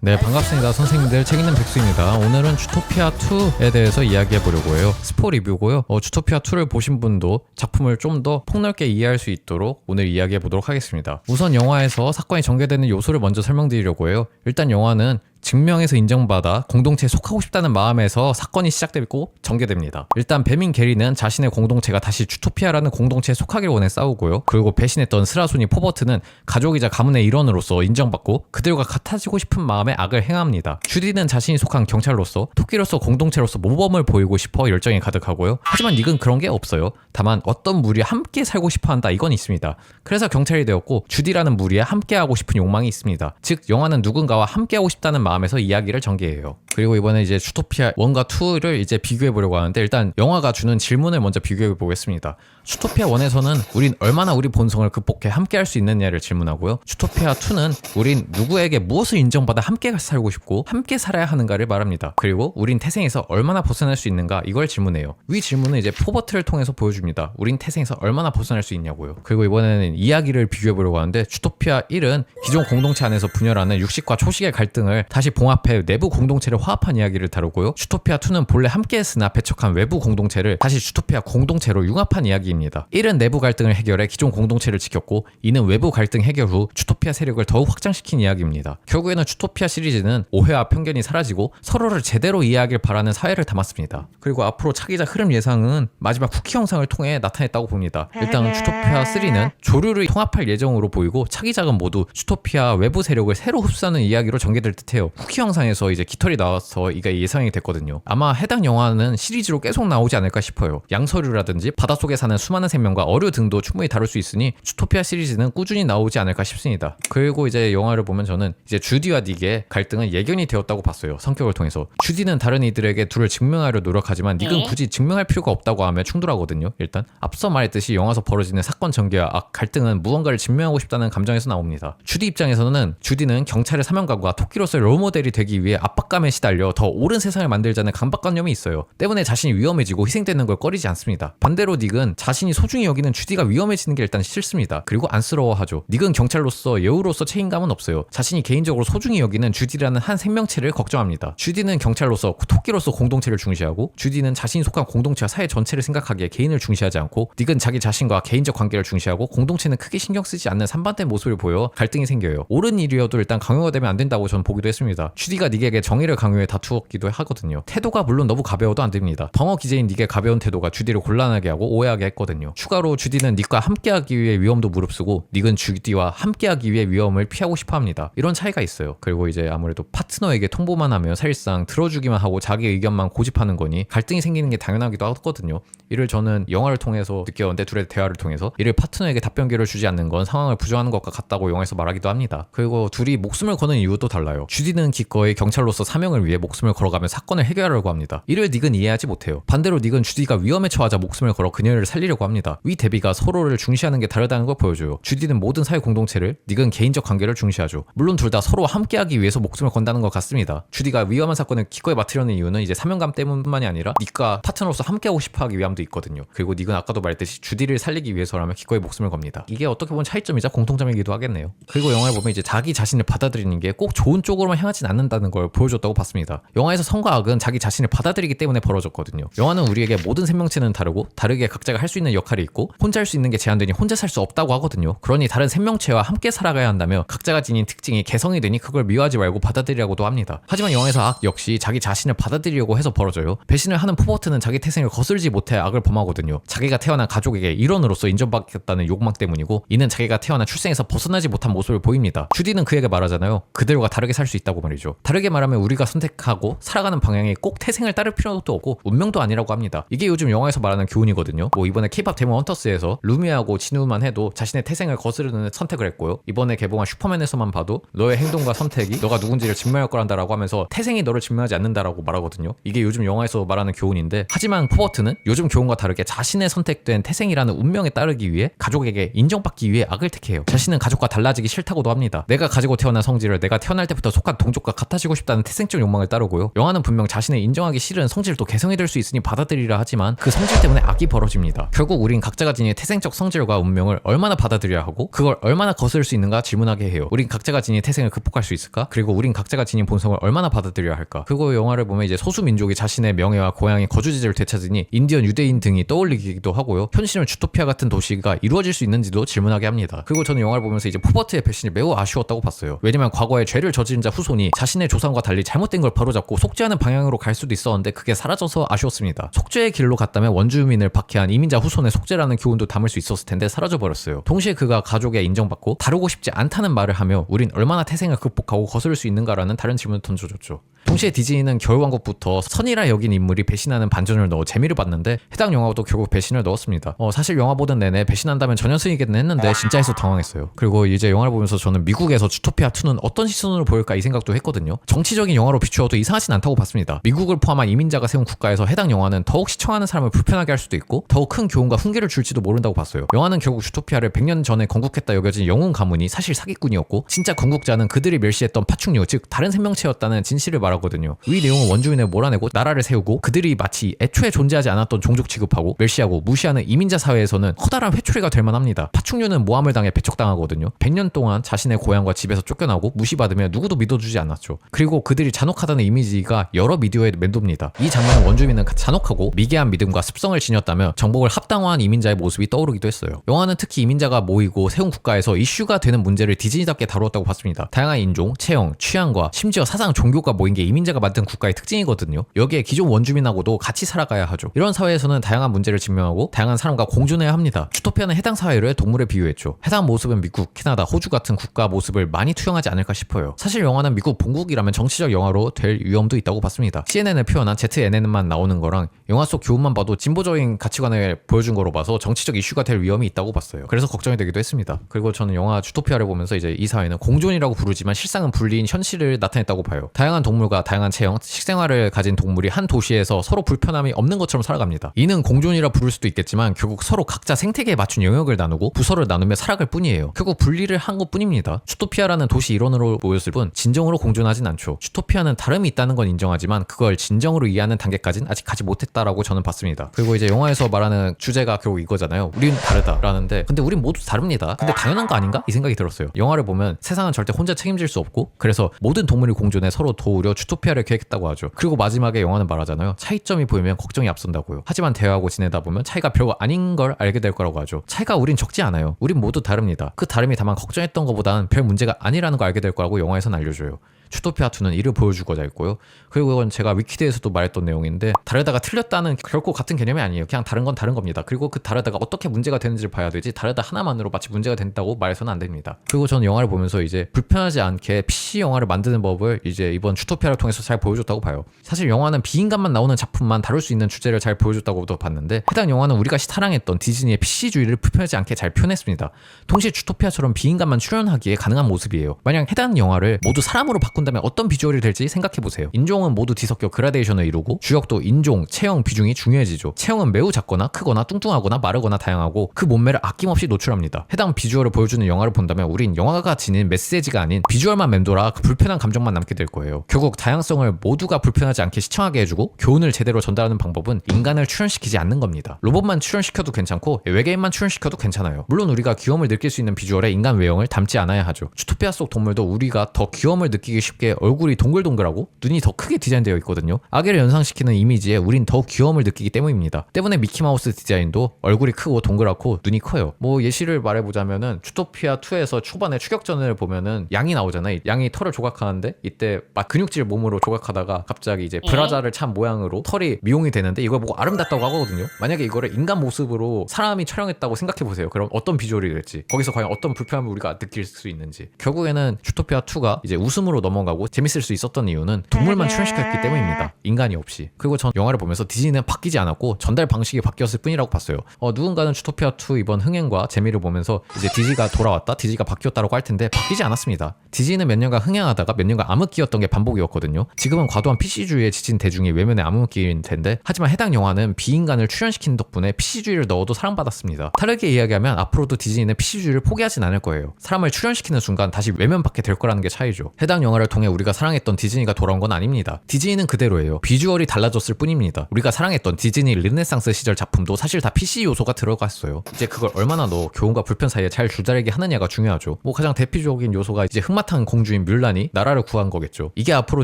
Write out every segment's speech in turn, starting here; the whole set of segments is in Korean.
네, 반갑습니다. 선생님들, 책 읽는 백수입니다. 오늘은 주토피아2에 대해서 이야기해 보려고 해요. 스포 리뷰고요. 주토피아2를 보신 분도 작품을 좀 더 폭넓게 이해할 수 있도록 오늘 이야기해 보도록 하겠습니다. 우선 영화에서 사건이 전개되는 요소를 먼저 설명드리려고 해요. 일단 영화는 증명해서 인정받아 공동체에 속하고 싶다는 마음에서 사건이 시작되고 전개됩니다. 일단 뱀인 게리는 자신의 공동체가 다시 주토피아라는 공동체에 속하길 원해 싸우고요. 그리고 배신했던 스라소니 포버트는 가족이자 가문의 일원으로서 인정받고 그들과 같아지고 싶은 마음에 악을 행합니다. 주디는 자신이 속한 경찰로서 토끼로서 공동체로서 모범을 보이고 싶어 열정이 가득하고요. 하지만 닉은 그런 게 없어요. 다만 어떤 무리와 함께 살고 싶어 한다, 이건 있습니다. 그래서 경찰이 되었고 주디라는 무리와 함께하고 싶은 욕망이 있습니다. 즉 영화는 누군가와 함께하고 싶다는 마음에서 이야기를 전개해요. 그리고 이번에 이제 주토피아 1과 2를 이제 비교해 보려고 하는데, 일단 영화가 주는 질문을 먼저 비교해 보겠습니다. 주토피아 1에서는 우린 얼마나 우리 본성을 극복해 함께 할 수 있느냐를 질문하고요. 주토피아 2는 우린 누구에게 무엇을 인정받아 함께 살고 싶고 함께 살아야 하는가를 말합니다. 그리고 우린 태생에서 얼마나 벗어날 수 있는가, 이걸 질문해요. 위 질문은 이제 포버트를 통해서 보여줍니다. 우린 태생에서 얼마나 벗어날 수 있냐고요. 그리고 이번에는 이야기를 비교해 보려고 하는데, 주토피아 1은 기존 공동체 안에서 분열하는 육식과 초식의 갈등을 다시 봉합해 내부 공동체를 화합한 이야기를 다루고요. 주토피아 2는 본래 함께했으나 배척한 외부 공동체를 다시 주토피아 공동체로 융합한 이야기입니다. 1은 내부 갈등을 해결해 기존 공동체를 지켰고, 2는 외부 갈등 해결 후 주토피아 세력을 더욱 확장시킨 이야기입니다. 결국에는 주토피아 시리즈는 오해와 편견이 사라지고 서로를 제대로 이해하길 바라는 사회를 담았습니다. 그리고 앞으로 차기작 흐름 예상은 마지막 쿠키 영상을 통해 나타냈다고 봅니다. 일단 주토피아 3는 조류를 통합할 예정으로 보이고, 차기작은 모두 주토피아 외부 세력을 새로 흡수하는 이야기로 전개될 듯해요. 쿠키 영상에서 이제 깃털이 나와서 이게 예상이 됐거든요. 아마 해당 영화는 시리즈로 계속 나오지 않을까 싶어요. 양서류라든지 바닷속에 사는 수많은 생명과 어류 등도 충분히 다룰 수 있으니 주토피아 시리즈는 꾸준히 나오지 않을까 싶습니다. 그리고 이제 영화를 보면 저는 이제 주디와 닉의 갈등은 예견이 되었다고 봤어요. 성격을 통해서. 주디는 다른 이들에게 둘을 증명하려 노력하지만 닉은 굳이 증명할 필요가 없다고 하며 충돌하거든요. 일단 앞서 말했듯이 영화에서 벌어지는 사건 전개와 악 갈등은 무언가를 증명하고 싶다는 감정에서 나옵니다. 주디 입장에서는 주디는 경찰의 사명감과 토끼로서의 롤모델이 되기 위해 압박감에 시달려 더 옳은 세상을 만들자는 강박관념이 있어요. 때문에 자신이 위험해지고 희생되는 걸 꺼리지 않습니다. 반대로 닉은 자신이 소중히 여기는 주디가 위험해지는 게 일단 싫습니다. 그리고 안쓰러워하죠. 닉은 경찰로서 예우로서 책임감은 없어요. 자신이 개인적으로 소중히 여기는 주디라는 한 생명체를 걱정합니다. 주디는 경찰로서 토끼로서 공동체를 중시하고, 주디는 자신이 속한 공동체와 사회 전체를 생각하기에 개인을 중시하지 않고, 닉은 자기 자신과 개인적 관계를 중시하고 공동체는 크게 신경 쓰지 않는 산반된 모습을 보여 갈등이 생겨요. 옳은 일이어도 일단 강요가 되면 안 된다고 전 보기도 했습니다. 주디가 닉에게 정의를 강요해 다투었기도 하거든요. 태도가 물론 너무 가벼워도 안 됩니다. 벙어 기재인 닉의 가벼운 태도가 주디를 곤란하게 하고 오해하게 했거든요. 추가로 주디는 닉과 함께하기 위해 위험도 무릅쓰고, 닉은 주디와 함께하기 위해 위험을 피하고 싶어합니다. 이런 차이가 있어요. 그리고 이제 아무래도 파트너에게 통보만 하면 사실상 들어주기만 하고 자기 의견만 고집하는 거니 갈등이 생기는 게 당연하기도 하거든요. 이를 저는 영화를 통해서 느꼈는데, 둘의 대화를 통해서 이를 파트너에게 답변기를 주지 않는 건 상황을 부정하는 것과 같다고 영화에서 말하기도 합니다. 그리고 둘이 목숨을 거는 이유도 달라요. 주디는 기꺼이 경찰로서 사명을 위해 목숨을 걸어가며 사건을 해결하려고 합니다. 이를 닉은 이해하지 못해요. 반대로 닉은 주디가 위험에 처하자 목숨을 걸어 그녀를 살리려고 합니다. 위 대비가 서로를 중시하는 게 다르다는 걸 보여줘요. 주디는 모든 사회 공동체를, 닉은 개인적 관계를 중시하죠. 물론 둘 다 서로 함께하기 위해서 목숨을 건다는 것 같습니다. 주디가 위험한 사건을 기꺼이 맡으려는 이유는 이제 사명감 때문만이 아니라 닉과 파트너로서 함께하고 싶어하기 위함도 있거든요. 그리고 닉은 아까도 말했듯이 주디를 살리기 위해서라면 기꺼이 목숨을 겁니다. 이게 어떻게 보면 차이점이자 공통점이기도 하겠네요. 그리고 영화를 보면 이제 자기 자신을 받아들이는 게 꼭 좋은 쪽으로만 향하진 않는다는 걸 보여줬다고 봤습니다. 영화에서 선과 악은 자기 자신을 받아들이기 때문에 벌어졌거든요. 영화는 우리에게 모든 생명체는 다르고 다르게 각자가 할 수 있는 역할이 있고, 혼자 할 수 있는 게 제한되니 혼자 살 수 없다고 하거든요. 그러니 다른 생명체와 함께 살아가야 한다며 각자가 지닌 특징이 개성이 되니 그걸 미워하지 말고 받아들이라고도 합니다. 하지만 영화에서 악 역시 자기 자신을 받아들이려고 해서 벌어져요. 배신을 하는 포버트는 자기 태생을 거슬지 못해 악을 범하거든요. 자기가 태어난 가족에게 일원으로서 인정받겠다는 욕망 때문이고, 이는 자기가 태어난 출생에서 벗어나지 못한 모습을 보입니다. 주디는 그에게 말하잖아요. 그들과 다르게 살 수 있다고 말이죠. 다르게 말하면 우리가 선택하고 살아가는 방향이 꼭 태생을 따를 필요도 없고 운명도 아니라고 합니다. 이게 요즘 영화에서 말하는 교훈이거든요. 이번에 K-POP 데몬 헌터스에서 루미하고 진우만 해도 자신의 태생을 거스르는 선택을 했고요. 이번에 개봉한 슈퍼맨에서만 봐도 너의 행동과 선택이 너가 누군지를 증명할 거란다라고 하면서 태생이 너를 증명하지 않는다라고 말하거든요. 이게 요즘 영화에서 말하는 교훈인데, 하지만 포버트는 요즘 교훈과 다르게 자신의 선택된 태생이라는 운명에 따르기 위해 가족에게 인정받기 위해 악을 택해요. 자신은 가족과 달라지기 싫다고도 합니다. 내가 가지고 태어난 성질을 내가 태어날 때부터 속한 동족과 같아지고 싶다는 태생적 욕망을 따르고요. 영화는 분명 자신의 인정하기 싫은 성질도 개성이 될 수 있으니 받아들이라 하지만 그 성질 때문에 악이 벌어집니다. 결국 우린 각자가 지닌 태생적 성질과 운명을 얼마나 받아들여야 하고 그걸 얼마나 거스를 수 있는가 질문하게 해요. 우린 각자가 지닌 태생을 극복할 수 있을까? 그리고 우린 각자가 지닌 본성을 얼마나 받아들여야 할까? 그리고 영화를 보면 이제 소수민족이 자신의 명예와 고향의 거주지를 되찾으니 인디언 유대인 등이 떠올리기도 하고요. 현실은 주토피아 같은 도시가 이루어질 수 있는지도 질문하게 합니다. 그리고 저는 영화를 보면서 이제 포버트의 배신이 매우 아쉬웠다고 봤어요. 왜냐면 과거에 죄를 저지른 자 후손이 자신의 조상과 달리 잘못된 걸 바로잡고 속죄하는 방향으로 갈 수도 있었는데 그게 사라져서 아쉬웠습니다. 속죄의 길로 갔다면 원주민을 박해한 이민자 후손의 속죄라는 교훈도 담을 수 있었을 텐데 사라져버렸어요. 동시에 그가 가족에 인정받고 다루고 싶지 않다는 말을 하며 우린 얼마나 태생을 극복하고 거스를 수 있는가라는 다른 질문을 던져줬죠. 동시에 디즈니는 겨울왕국부터 선이라 여긴 인물이 배신하는 반전을 넣어 재미를 봤는데 해당 영화도 결국 배신을 넣었습니다. 사실 영화 보던 내내 배신한다면 전현승이겠네 했는데 진짜에서 당황했어요. 그리고 이제 영화를 보면서 저는 미국에서 주토피아2는 어떤 시선으로 보일까 이 생각도 했거든요. 정치적인 영화로 비추어도 이상하진 않다고 봤습니다. 미국을 포함한 이민자가 세운 국가에서 해당 영화는 더욱 시청하는 사람을 불편하게 할 수도 있고 더욱 큰 교훈과 훈계를 줄지도 모른다고 봤어요. 영화는 결국 주토피아를 100년 전에 건국했다 여겨진 영웅 가문이 사실 사기꾼이었고 진짜 건국자는 그들이 멸시했던 파충류 즉 다른 생명체였다는 진실을 말하거든요. 이 내용은 원주민을 몰아내고 나라를 세우고 그들이 마치 애초에 존재하지 않았던 종족 취급하고 멸시하고 무시하는 이민자 사회에서는 커다란 회초리가 될 만합니다. 파충류는 모함을 당해 배척당하거든요. 100년 동안 자신의 고향과 집에서 쫓겨나고 무시받으며 누구도 믿어주지 않았죠. 그리고 그들이 잔혹하다는 이미지가 여러 미디어에 맴돕니다. 이 장면은 원주민은 잔혹하고 미개한 믿음과 습성을 지녔다며 정복을 합당화한 이민자의 모습이 떠오르기도 했어요. 영화는 특히 이민자가 모이고 세운 국가에서 이슈가 되는 문제를 디즈니답게 다루었다고 봤습니다. 다양한 인종, 체형, 취향과 심지어 사상, 종교가 모인 게 이민자가 만든 국가의 특징이거든요. 여기에 기존 원주민하고도 같이 살아가야 하죠. 이런 사회에서는 다양한 문제를 직면하고 다양한 사람과 공존해야 합니다. 주토피아는 해당 사회를 동물에 비유했죠. 해당 모습은 미국, 캐나다, 호주 같은 국가 모습을 많이 투영하지 않을까 싶어요. 사실 영화는 미국 본국이라면 정치적 영화로 될 위험도 있다고 봤습니다. CNN을 표현한 ZNN만 나오는 거랑 영화 속 교훈만 봐도 진보적인 가치관을 보여준 거로 봐서 정치적 이슈가 될 위험이 있다고 봤어요. 그래서 걱정이 되기도 했습니다. 그리고 저는 영화 주토피아를 보면서 이제 이 사회는 공존이라고 부르지만 실상은 분리인 현실을 나타냈다고 봐요. 다양한 동물과 다양한 체형, 식생활을 가진 동물이 한 도시에서 서로 불편함이 없는 것처럼 살아갑니다. 이는 공존이라 부를 수도 있겠지만 결국 서로 각자 생태계에 맞춘 영역을 나누고 부서를 나누며 살아갈 뿐이에요. 결국 분리를 한 것뿐입니다. 주토피아라는 도시 일원으로 보였을 뿐 진정으로 공존하진 않죠. 주토피아는 다름이 있다는 건 인정하지만 그걸 진정으로 이해하는 단계까지는 아직 가지 못했다라고 저는 봤습니다. 그리고 이제 영화에서 말하는 주제가 결국 이거잖아요. 우린 다르다라는데 근데 우린 모두 다릅니다. 근데 당연한 거 아닌가? 이 생각이 들었어요. 영화를 보면 세상은 절대 혼자 책임질 수 없고 그래서 모든 동물이 공존해 서로 도우려 주토피아를 계획했다고 하죠. 그리고 마지막에 영화는 말하잖아요. 차이점이 보이면 걱정이 앞선다고요. 하지만 대화하고 지내다 보면 차이가 별거 아닌 걸 알게 될 거라고 하죠. 차이가 우린 적지 않아요. 우린 모두 다릅니다. 그 다름이 다만 걱정했던 것보다는 별 문제가 아니라는 걸 알게 될 거라고 영화에서는 알려줘요. 주토피아2는 이를 보여주고자 했고요. 그리고 이건 제가 위키드에서도 말했던 내용인데 다르다가 틀렸다는 결코 같은 개념이 아니에요. 그냥 다른 건 다른 겁니다. 그리고 그 다르다가 어떻게 문제가 되는지를 봐야 되지 다르다 하나만으로 마치 문제가 된다고 말해서는 안 됩니다. 그리고 저는 영화를 보면서 이제 불편하지 않게 PC 영화를 만드는 법을 이제 이번 주토피아를 통해서 잘 보여줬다고 봐요. 사실 영화는 비인간만 나오는 작품만 다룰 수 있는 주제를 잘 보여줬다고도 봤는데 해당 영화는 우리가 사랑했던 디즈니의 PC주의를 불편하지 않게 잘 표현했습니다. 동시에 주토피아처럼 비인간만 출연하기에 가능한 모습이에요. 만약 해당 영화를 모두 사람으로 바꾼다면 어떤 비주얼이 될지 생각해보세요. 인종은 모두 뒤섞여 그라데이션을 이루고 주역도 인종, 체형 비중이 중요해지죠. 체형은 매우 작거나 크거나 뚱뚱하거나 마르거나 다양하고 그 몸매를 아낌없이 노출합니다. 해당 비주얼을 보여주는 영화를 본다면 우린 영화가 지닌 메시지가 아닌 비주얼만 맴돌아 그 불편한 감정만 남게 될 거예요. 결국 다양성을 모두가 불편하지 않게 시청하게 해주고 교훈을 제대로 전달하는 방법은 인간을 출연시키지 않는 겁니다. 로봇만 출연시켜도 괜찮고 외계인만 출연시켜도 괜찮아요. 물론 우리가 귀여움을 느낄 수 있는 비주얼에 인간 외형을 담지 않아야 하죠. 주토피아 속 동물도 우리가 더 귀여움을 느끼기 쉽게 얼굴이 동글동글하고 눈이 더 크게 디자인되어 있거든요. 아기를 연상시키는 이미지에 우린 더 귀여움을 느끼기 때문입니다. 때문에 미키마우스 디자인도 얼굴이 크고 동그랗고 눈이 커요. 뭐 예시를 말해보자면은 주토피아2에서 초반에 추격전을 보면은 양이 나오잖아요. 양이 털을 조각하는데 이때 막 근육질 몸으로 조각하다가 갑자기 이제 브라자를 찬 모양으로 털이 미용이 되는데 이걸 보고 아름답다고 하거든요. 만약에 이거를 인간 모습으로 사람이 촬영했다고 생각해보세요. 그럼 어떤 비주얼이 될지 거기서 과연 어떤 불편함을 우리가 느낄 수 있는지. 결국에는 주토피아2가 이제 웃음으로 넘어가고 재밌을 수 있었던 이유는 동물만 출연시켰기 때문입니다. 인간이 없이. 그리고 전 영화를 보면서 디즈니는 바뀌지 않았고 전달 방식이 바뀌었을 뿐이라고 봤어요. 누군가는 주토피아2 이번 흥행과 재미를 보면서 이제 디지가 돌아왔다, 디지가 바뀌었다라고 할 텐데 바뀌지 않았습니다. 디지는 몇 년간 흥행하다가 몇 년간 암흑기였던 게 반복이었거든요. 지금은 과도한 PC주의에 지친 대중이 외면의 암흑기인 텐데 하지만 해당 영화는 비인간을 출연시킨 덕분에 PC주의를 넣어도 사랑받았습니다. 다르게 이야기하면 앞으로도 디즈니는 PC주의를 포기하진 않을 거예요. 사람을 출연시키는 순간 다시 외면받게 될 거라는 게 차이죠. 해당 영화를 통해 우리가 사랑했던 디즈니가 돌아온 건 아닙니다. 디즈니는 그대로예요. 비주얼이 달라졌을 뿐입니다. 우리가 사랑했던 디즈니 르네상스 시절 작품도 사실 다 PC 요소가 들어갔어요. 이제 그걸 얼마나 더 교훈과 불편 사이에 잘 줄다리기 하느냐가 중요하죠. 뭐 가장 대표적인 요소가 이제 흑마탄 공주인 뮬란이 나라를 구한 거겠죠. 이게 앞으로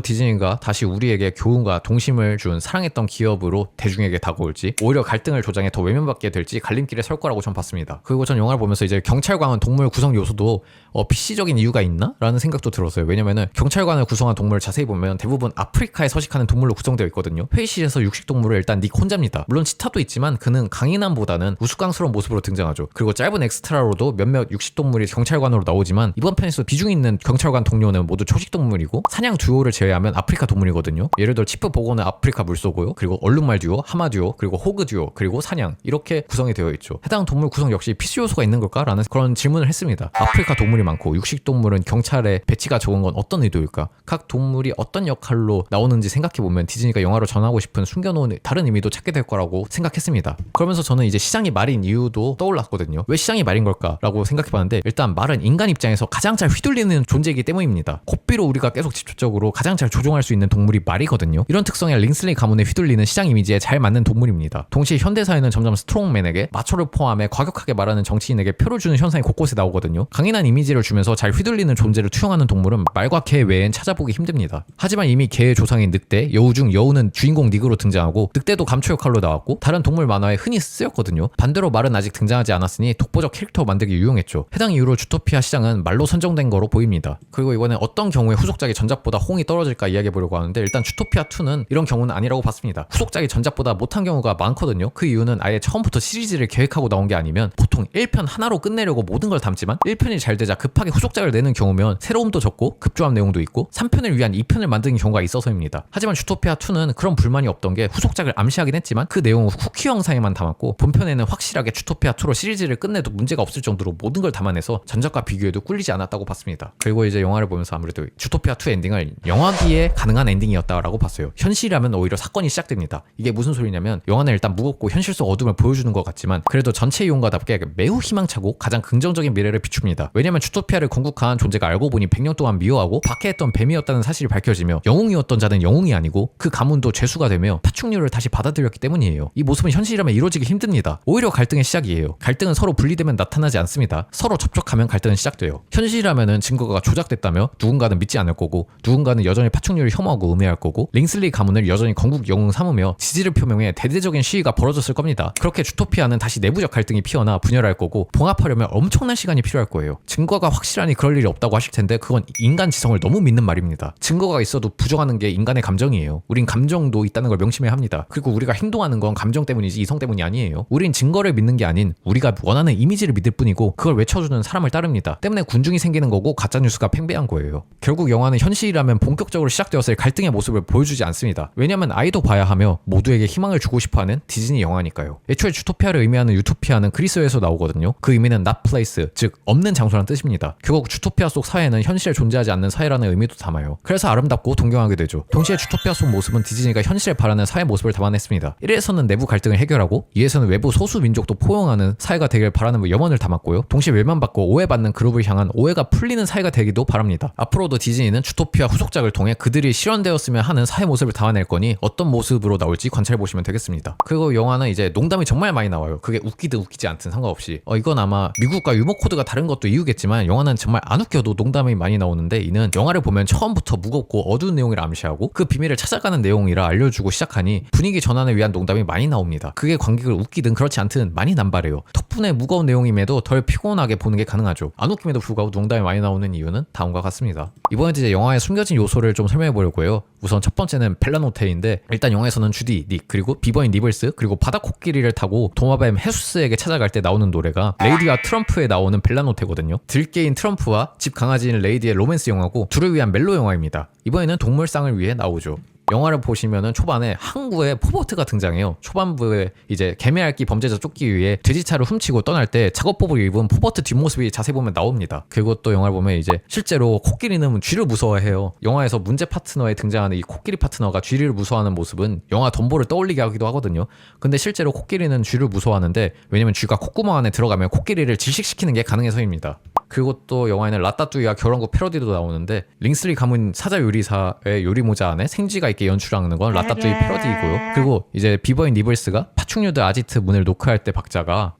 디즈니가 다시 우리에게 교훈과 동심을 준 사랑했던 기업으로 대중에게 다가올지, 오히려 갈등을 조장해 더 외면받게 될지 갈림길에 설 거라고 전 봤습니다. 그리고 전 영화를 보면서 이제 경찰관은 동물 구성 요소도 PC적인 이유가 있나? 라는 생각도 들었어요. 왜냐면은 경찰관을 구성한 동물을 자세히 보면 대부분 아프리카에 서식하는 동물로 구성되어 있거든요. 회의실에서 육식동물을 일단 닉 혼자입니다. 물론 치타도 있지만 그는 강인함보다는 우스꽝스러운 모습으로 등장하죠. 그리고 짧은 엑스트라로도 몇몇 육식동물이 경찰관으로 나오지만 이번 편에서 비중 있는 경찰관 동료는 모두 초식동물이고, 사냥 듀오를 제외하면 아프리카 동물이거든요. 예를 들어 치프 보고는 아프리카 물소고요. 그리고 얼룩말 듀오, 하마 듀오, 그리고 호그 듀오, 그리고 사냥, 이렇게 구성이 되어 있죠. 해당 동물 구성 역시 PC 요소가 있는 걸까? 라는 그런 질문을 했습니다. 아프리카 동물이 많고 육식동물은 경찰에 배치가 적은 건 어떤 의도일까? 각 동물이 어떤 역할로 나오는지 생각해보면 디즈니가 영화로 전하고 싶은 숨겨놓은 다른 의미도 찾게 될 거라고 생각했습니다. 그러면서 저는 이제 시장이 말인 이유도 떠올랐거든요. 왜 시장이 말인 걸까? 라고 생각해봤는데, 일단 말은 인간 입장에서 가장 잘 휘둘리는 존재이기 때문입니다. 코비로 우리가 계속 집중적으로 가장 잘 조종할 수 있는 동물이 말이거든요. 이런 특성의 링슬리 가문에 휘둘리는 시장 이미지에 잘 맞는 동물입니다. 동시에 현대사회는 점점 스트롱맨에게, 마초를 포함해 과격하게 말하는 정치인에게 표를 주는 현상이 곳곳에 나오거든요. 강인한 이미지를 주면서 잘 휘둘리는 존재를 투영하는 동물은 말과 개 외엔 찾아보기 힘듭니다. 하지만 이미 개의 조상인 늑대, 여우 중 여우는 주인공 닉으로 등장하고, 늑대도 감초 역할로 나왔고 다른 동물 만화에 흔히 쓰였거든요. 반대로 말은 아직 등장하지 않았으니 독보적 캐릭터 만들기 유용했죠. 해당 이유로 주토피아 시장은 말로 선정된 거로 보입니다. 그리고 이번에 어떤 경우에 후속작이 전작보다 호응이 떨어질까 이야기해보려고 하는데, 일단 주토피아2는 이런 경우는 아니라고 봤습니다. 후속작이 전작보다 못한 경우가 많거든요. 그 이유는 아예 처음부터 시리즈를 계획하고 나온 게 아니면 보통 1편 하나로 끝내려고 모든 걸 담지만 1편이 잘 되자 급하게 후속작을 내는 경우면 새로움도 적고 급조한 내용도 있고 3편을 위한 2편을 만드는 경우가 있어서입니다. 하지만 주토피아2는 그런 불만이 없던 게, 후속작을 암시하긴 했지만 그 내용은 후키 영상에만 담았고 본편에는 확실하게 주토피아2로 시리즈를 끝내도 문제가 없을 정도로 모든 걸 담아내서 전작과 비교해도 꿀리지 않았다고 봤습니다. 그리고 이제 영화를 보면서 아무래도 주토피아2 엔딩을 영화기에 가능한 엔딩이었다라고 봤어요. 현실이라면 오히려 사건이 시작됩니다. 이게 무슨 소리냐면, 영화는 일단 무겁고 현실 속 어둠을 보여주는 것 같지만 그래도 전체 이용과답게 매우 희망차고 가장 긍정적인 미래를 비춥니다. 왜냐면 주토피아를 건국한 존재가 알고 보니 100년 동안 미워하고 박해했던 뱀이었다는 사실이 밝혀지며, 영웅이었던 자는 영웅이 아니고 그 가문도 죄수가 되며 파충류를 다시 받아들였기 때문이에요. 이 모습은 현실이라면 이루어지기 힘듭니다. 오히려 갈등의 시작이에요. 갈등은 서로 분리되면 나타나지 않습니다. 서로 접촉하면 갈등은 시작돼요. 현실이라면은 증거가 조작됐다며 누군가는 믿지 않을 거고, 누군가는 여전히 파충류를 혐오하고 음해할 거고, 링슬리 가문을 여전히 건국 영웅 삼으며 지지를 표명해 대대적인 시위가 벌어졌을 겁니다. 그렇게 주토피아는 다시 내부적 갈등이 피어나 분열할 거고, 봉합하려면 엄청난 시간이 필요할 거예요. 증거가 확실하니 그럴 일이 없다고 하실 텐데, 그건 인간 지성을 너무 믿는 말입니다. 증거가 있어도 부정하는 게 인간의 감정이에요. 우린 감정도 있다는 걸 명심해야 합니다. 그리고 우리가 행동하는 건 감정 때문이지 이성 때문이 아니에요. 우린 증거를 믿는 게 아닌 우리가 원하는 이미지를 믿을 뿐이고, 그걸 외쳐주는 사람을 따릅니다. 때문에 군중이 생기는 거고 가짜뉴스가 팽배한 거예요. 결국 영화는 현실이라면 본격적으로 시작되었을 갈등의 모습을 보여주지 않습니다. 왜냐면 아이도 봐야 하며 모두에게 희망을 주고 싶어하는 디즈니 영화니까요. 애초에 주토피아를 의미하는 유토피아는 그리스어에서 나오거든요. 그 의미는 not place, 즉 없는 장소란 뜻입니다. 결국 주토피아 속 사회는 현실에 존재하지 않는 사회라는 의미도 담아요. 그래서 아름답고 동경하게 되죠. 동시에 주토피아 속 모습은 디즈니가 현실에 바라는 사회 모습을 담아냈습니다. 1에서는 내부 갈등을 해결하고 2에서는 외부 소수 민족도 포용하는 사회가 되길 바라는 염원을 담았고요. 동시에 외면받고 오해받는 그룹을 향한 오해가 풀리는 사회가 되기도 바랍니다. 앞으로도 디즈니는 주토피아 후속작을 통해 그들이 실현되었으면 하는 사회 모습을 담아낼 거니 어떤 모습으로 나올지 관찰해보시면 되겠습니다. 그리고 영화는 이제 농담이 정말 많이 나와요. 그게 웃기든 웃기지 않든 상관없이. 이건 아마 미국과 유머 코드가 다른 것도 이유겠지만 영화는 정말 안 웃겨도 농담이 많이 나오는데, 이는 영화를 보면 처음부터 무겁고 어두운 내용을 암시하고 그 비밀을 찾아가는 내용이라 알려주고 시작하니 분위기 전환을 위한 농담이 많이 나옵니다. 그게 관객을 웃기든 그렇지 않든 많이 남발해요. 덕분에 무거운 내용임에도 덜 피곤하게 보는 게 가능하죠. 안 웃김에도 불구하고 농담이 많이 나오는 이유는 다음과 같습니다. 이번에 이제 영화의 숨겨진 요소를 좀 설명해 보려고 해요. 우선 첫 번째는 벨라노테인데, 일단 영화에서는 주디, 닉, 그리고 비버인 니블스, 그리고 바다 코끼리를 타고 도마뱀 헤수스에게 찾아갈 때 나오는 노래가 레이디와 트럼프에 나오는 벨라노테거든요. 들깨인 트럼프와 집 강아지인 레이디의 로맨스 영화고, 둘을 위한 멜로 영화입니다. 이번에는 동물상을 위해 나오죠. 영화를 보시면은 초반에 항구에 포버트가 등장해요. 초반부에 이제 개미핥기 범죄자 쫓기 위해 돼지차를 훔치고 떠날 때 작업복을 입은 포버트 뒷모습이 자세히 보면 나옵니다. 그리고 또 영화를 보면 이제 실제로 코끼리는 쥐를 무서워해요. 영화에서 문제 파트너에 등장하는 이 코끼리 파트너가 쥐를 무서워하는 모습은 영화 덤보를 떠올리게 하기도 하거든요. 근데 실제로 코끼리는 쥐를 무서워하는데, 왜냐면 쥐가 콧구멍 안에 들어가면 코끼리를 질식시키는 게 가능해서입니다. 그리고 또 영화에는 라따뚜이와 겨울왕국 패러디도 나오는데 링슬리 가문 사자 요리사의 요리 모자 안에 생쥐가 있게 연출하는 건 라따뚜이 패러디이고요. 그리고 이제 비버인 니블스가 파충류들 아지트 문을 노크할 때 박자가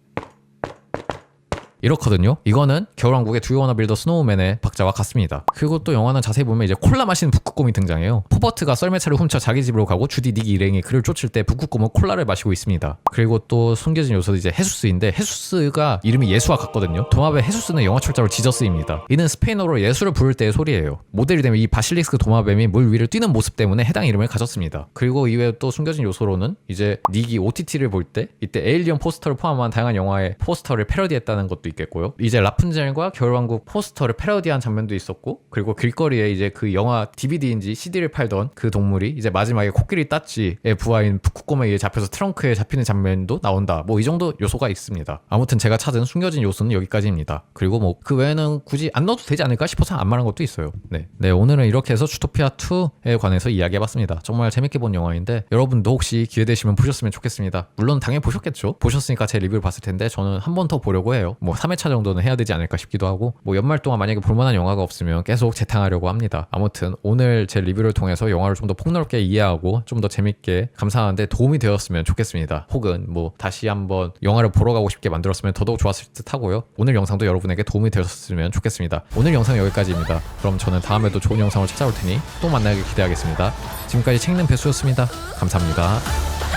이렇거든요. 이거는 겨울왕국의 Do You Wanna Build a Snowman의 박자와 같습니다. 그리고 또 영화는 자세히 보면 이제 콜라 마시는 북극곰이 등장해요. 포버트가 썰매차를 훔쳐 자기 집으로 가고 주디 닉 일행이 그를 쫓을 때 북극곰은 콜라를 마시고 있습니다. 그리고 또 숨겨진 요소도 이제 헤수스인데 헤수스가 이름이 예수와 같거든요. 도마뱀 헤수스는 영어 철자로 지저스입니다. 이는 스페인어로 예수를 부를 때의 소리예요. 모델이 되면 이 바실리스크 도마뱀이 물 위를 뛰는 모습 때문에 해당 이름을 가졌습니다. 그리고 이외에 또 숨겨진 요소로는 이제 닉이 OTT를 볼 때 이때 에일리언 포스터를 포함한 다양한 영화의 포스터를 패러디했다는 것도 있겠고요. 이제 라푼젤과 겨울왕국 포스터를 패러디한 장면도 있었고, 그리고 길거리에 이제 그 영화 DVD인지 CD를 팔던 그 동물이 이제 마지막에 코끼리 따찌의 부하인 북극곰에 의해 잡혀서 트렁크에 잡히는 장면도 나온다. 뭐 이 정도 요소가 있습니다. 아무튼 제가 찾은 숨겨진 요소는 여기까지입니다. 그리고 뭐 그 외에는 굳이 안 넣어도 되지 않을까 싶어서 안 말한 것도 있어요. 네, 오늘은 이렇게 해서 주토피아 2에 관해서 이야기해봤습니다. 정말 재밌게 본 영화인데 여러분도 혹시 기회 되시면 보셨으면 좋겠습니다. 물론 당연히 보셨겠죠. 보셨으니까 제 리뷰를 봤을 텐데 저는 한 번 더 보려고 해요. 뭐 3회차 정도는 해야 되지 않을까 싶기도 하고, 뭐 연말 동안 만약에 볼만한 영화가 없으면 계속 재탕하려고 합니다. 아무튼 오늘 제 리뷰를 통해서 영화를 좀 더 폭넓게 이해하고 좀 더 재밌게 감상하는데 도움이 되었으면 좋겠습니다. 혹은 뭐 다시 한번 영화를 보러 가고 싶게 만들었으면 더더욱 좋았을 듯 하고요. 오늘 영상도 여러분에게 도움이 되었으면 좋겠습니다. 오늘 영상은 여기까지입니다. 그럼 저는 다음에도 좋은 영상으로 찾아올 테니 또 만나길 기대하겠습니다. 지금까지 책임는 배수였습니다. 감사합니다.